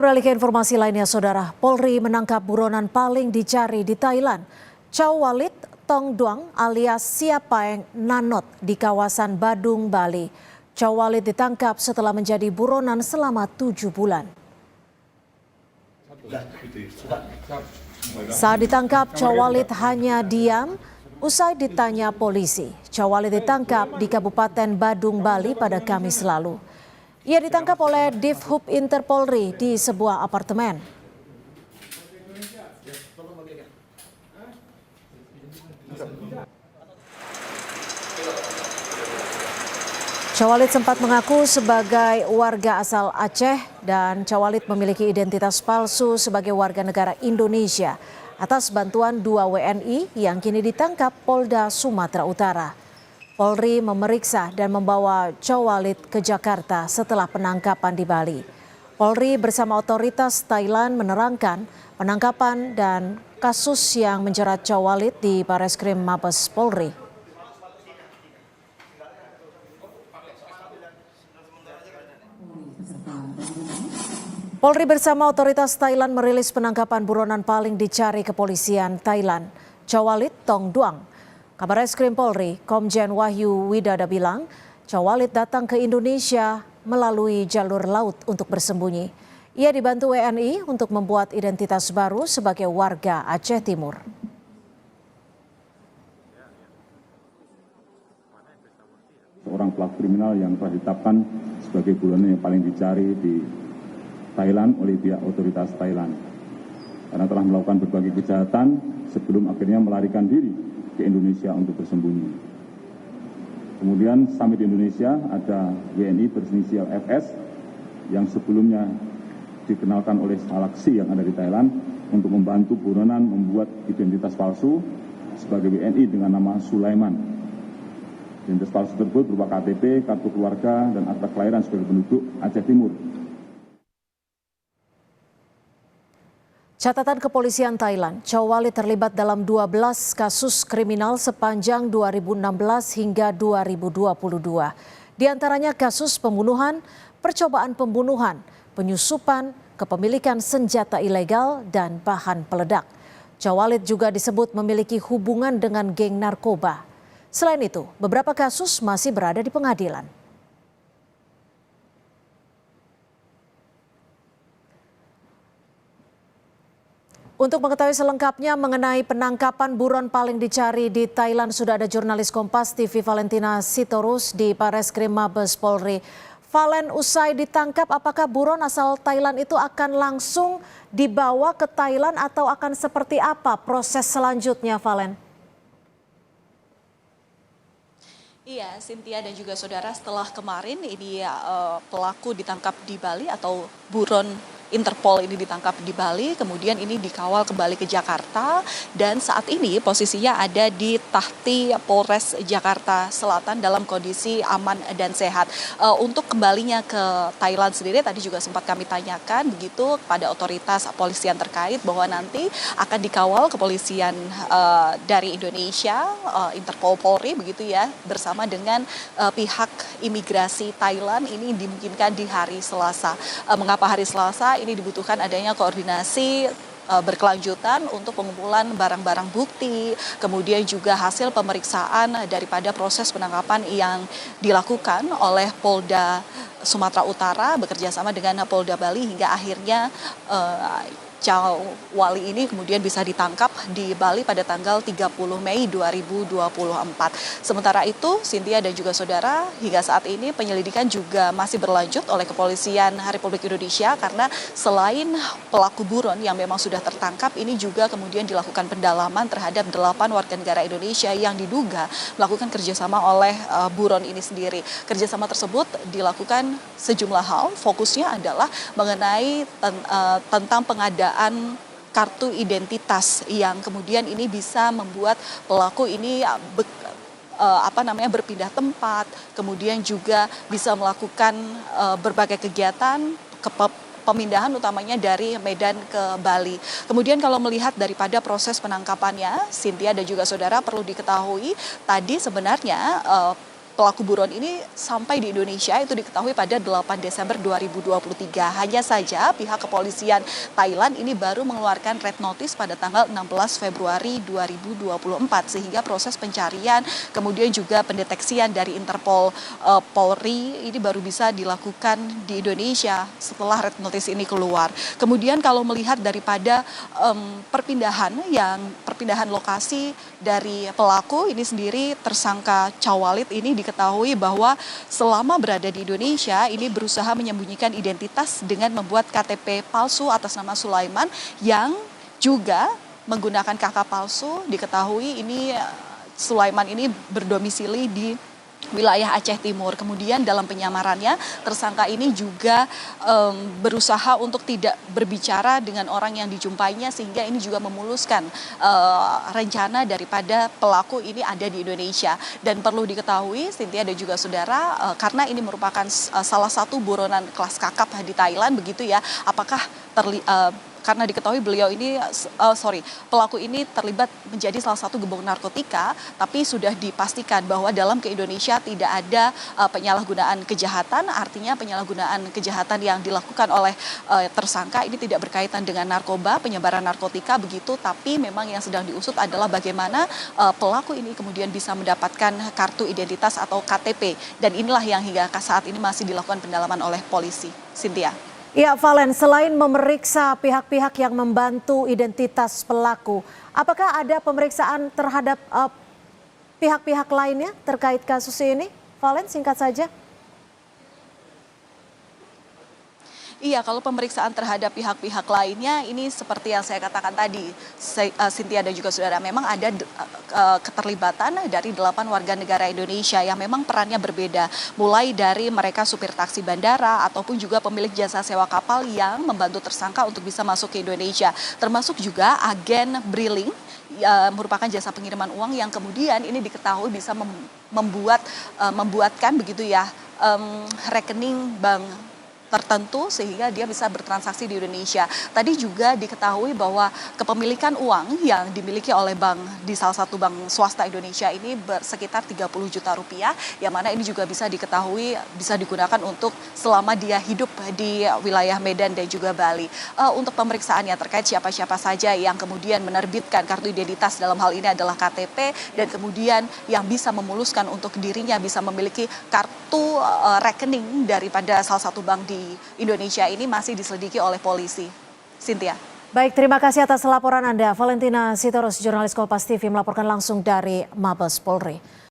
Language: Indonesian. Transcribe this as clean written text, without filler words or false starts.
Beralih ke informasi lainnya, Saudara, Polri menangkap buronan paling dicari di Thailand, Chow Walit Tong Duang alias Siapaeng Nanot di kawasan Badung, Bali. Chow Walit ditangkap setelah menjadi buronan selama 7 bulan. Saat ditangkap, Chow Walit hanya diam usai ditanya polisi. Chow Walit ditangkap di Kabupaten Badung, Bali pada Kamis lalu. Ia ditangkap oleh Divhub Interpolri di sebuah apartemen. Chow Walit sempat mengaku sebagai warga asal Aceh dan Chow Walit memiliki identitas palsu sebagai warga negara Indonesia atas bantuan 2 WNI yang kini ditangkap Polda Sumatera Utara. Polri memeriksa dan membawa Chow Walit ke Jakarta setelah penangkapan di Bali. Polri bersama otoritas Thailand menerangkan penangkapan dan kasus yang menjerat Chow Walit di Bareskrim Mabes Polri. Polri bersama otoritas Thailand merilis penangkapan buronan paling dicari kepolisian Thailand, Chow Walit Tong Duang. Kabareskrim Polri, Komjen Wahyu Widada bilang, Chow Walit datang ke Indonesia melalui jalur laut untuk bersembunyi. Ia dibantu WNI untuk membuat identitas baru sebagai warga Aceh Timur. Seorang pelaku kriminal yang telah ditetapkan sebagai buronan yang paling dicari di Thailand oleh pihak otoritas Thailand. Karena telah melakukan berbagai kejahatan sebelum akhirnya melarikan diri ke Indonesia untuk bersembunyi. Kemudian sampai di Indonesia ada WNI berinisial FS yang sebelumnya dikenalkan oleh Salaksi yang ada di Thailand untuk membantu buronan membuat identitas palsu sebagai WNI dengan nama Sulaiman. Identitas palsu tersebut berupa KTP, kartu keluarga, dan akta kelahiran sebagai penduduk Aceh Timur. Catatan kepolisian Thailand, Chow Walit terlibat dalam 12 kasus kriminal sepanjang 2016 hingga 2022. Di antaranya kasus pembunuhan, percobaan pembunuhan, penyusupan, kepemilikan senjata ilegal, dan bahan peledak. Chow Walit juga disebut memiliki hubungan dengan geng narkoba. Selain itu, beberapa kasus masih berada di pengadilan. Untuk mengetahui selengkapnya mengenai penangkapan buron paling dicari di Thailand, sudah ada jurnalis Kompas TV Valentina Sitorus di Bareskrim Mabes Polri. Valen, usai ditangkap, apakah buron asal Thailand itu akan langsung dibawa ke Thailand atau akan seperti apa proses selanjutnya, Valen? Iya, Cynthia dan juga saudara, setelah kemarin ini pelaku ditangkap di Bali atau buron Interpol ini ditangkap di Bali, kemudian ini dikawal kembali ke Jakarta dan saat ini posisinya ada di Tahti Polres Jakarta Selatan dalam kondisi aman dan sehat. Untuk kembalinya ke Thailand sendiri tadi juga sempat kami tanyakan begitu kepada otoritas kepolisian terkait bahwa nanti akan dikawal kepolisian dari Indonesia, Interpol Polri begitu ya, bersama dengan pihak imigrasi Thailand. Ini dimungkinkan di hari Selasa. Mengapa hari Selasa? Ini dibutuhkan adanya koordinasi berkelanjutan untuk pengumpulan barang-barang bukti, kemudian juga hasil pemeriksaan daripada proses penangkapan yang dilakukan oleh Polda Sumatera Utara bekerjasama dengan Polda Bali hingga akhirnya Chow Walit ini kemudian bisa ditangkap di Bali pada tanggal 30 Mei 2024. Sementara itu, Cynthia dan juga saudara, hingga saat ini penyelidikan juga masih berlanjut oleh Kepolisian Republik Indonesia karena selain pelaku buron yang memang sudah tertangkap, ini juga kemudian dilakukan pendalaman terhadap 8 warga negara Indonesia yang diduga melakukan kerjasama oleh buron ini sendiri. Kerjasama tersebut dilakukan sejumlah hal, fokusnya adalah mengenai tentang pengadaan kartu identitas yang kemudian ini bisa membuat pelaku ini berpindah tempat, kemudian juga bisa melakukan berbagai kegiatan pemindahan utamanya dari Medan ke Bali. Kemudian kalau melihat daripada proses penangkapannya, Cynthia dan juga saudara, perlu diketahui tadi sebenarnya pelaku buron ini sampai di Indonesia itu diketahui pada 8 Desember 2023. Hanya saja pihak kepolisian Thailand ini baru mengeluarkan red notice pada tanggal 16 Februari 2024 sehingga proses pencarian kemudian juga pendeteksian dari Interpol Polri ini baru bisa dilakukan di Indonesia setelah red notice ini keluar. Kemudian kalau melihat daripada perpindahan lokasi dari pelaku ini sendiri, tersangka Cawalit ini diketahui bahwa selama berada di Indonesia ini berusaha menyembunyikan identitas dengan membuat KTP palsu atas nama Sulaiman yang juga menggunakan KK palsu. Diketahui ini Sulaiman ini berdomisili di wilayah Aceh Timur. Kemudian dalam penyamarannya tersangka ini juga berusaha untuk tidak berbicara dengan orang yang dijumpainya sehingga ini juga memuluskan rencana daripada pelaku ini ada di Indonesia. Dan perlu diketahui Cynthia dan juga saudara, karena ini merupakan salah satu buronan kelas kakap di Thailand begitu ya, apakah karena diketahui pelaku ini terlibat menjadi salah satu gembong narkotika, tapi sudah dipastikan bahwa dalam ke Indonesia tidak ada penyalahgunaan kejahatan, artinya penyalahgunaan kejahatan yang dilakukan oleh tersangka ini tidak berkaitan dengan narkoba, penyebaran narkotika begitu, tapi memang yang sedang diusut adalah bagaimana pelaku ini kemudian bisa mendapatkan kartu identitas atau KTP, dan inilah yang hingga saat ini masih dilakukan pendalaman oleh polisi. Cynthia. Ya, Valen, selain memeriksa pihak-pihak yang membantu identitas pelaku, apakah ada pemeriksaan terhadap pihak-pihak lainnya terkait kasus ini? Valen, singkat saja. Iya, kalau pemeriksaan terhadap pihak-pihak lainnya ini seperti yang saya katakan tadi, Cynthia dan juga saudara, memang ada keterlibatan dari 8 warga negara Indonesia yang memang perannya berbeda. Mulai dari mereka supir taksi bandara ataupun juga pemilik jasa sewa kapal yang membantu tersangka untuk bisa masuk ke Indonesia. Termasuk juga agen Briling, merupakan jasa pengiriman uang yang kemudian ini diketahui bisa membuatkan begitu ya rekening bank tertentu sehingga dia bisa bertransaksi di Indonesia. Tadi juga diketahui bahwa kepemilikan uang yang dimiliki oleh bank di salah satu bank swasta Indonesia ini sekitar 30 juta rupiah, yang mana ini juga bisa diketahui bisa digunakan untuk selama dia hidup di wilayah Medan dan juga Bali. Untuk pemeriksaannya terkait siapa-siapa saja yang kemudian menerbitkan kartu identitas, dalam hal ini adalah KTP, dan kemudian yang bisa memuluskan untuk dirinya bisa memiliki kartu rekening daripada salah satu bank di Indonesia ini masih diselidiki oleh polisi. Cynthia. Baik, terima kasih atas laporan Anda. Valentina Sitorus, jurnalis Kompas TV melaporkan langsung dari Mabes Polri.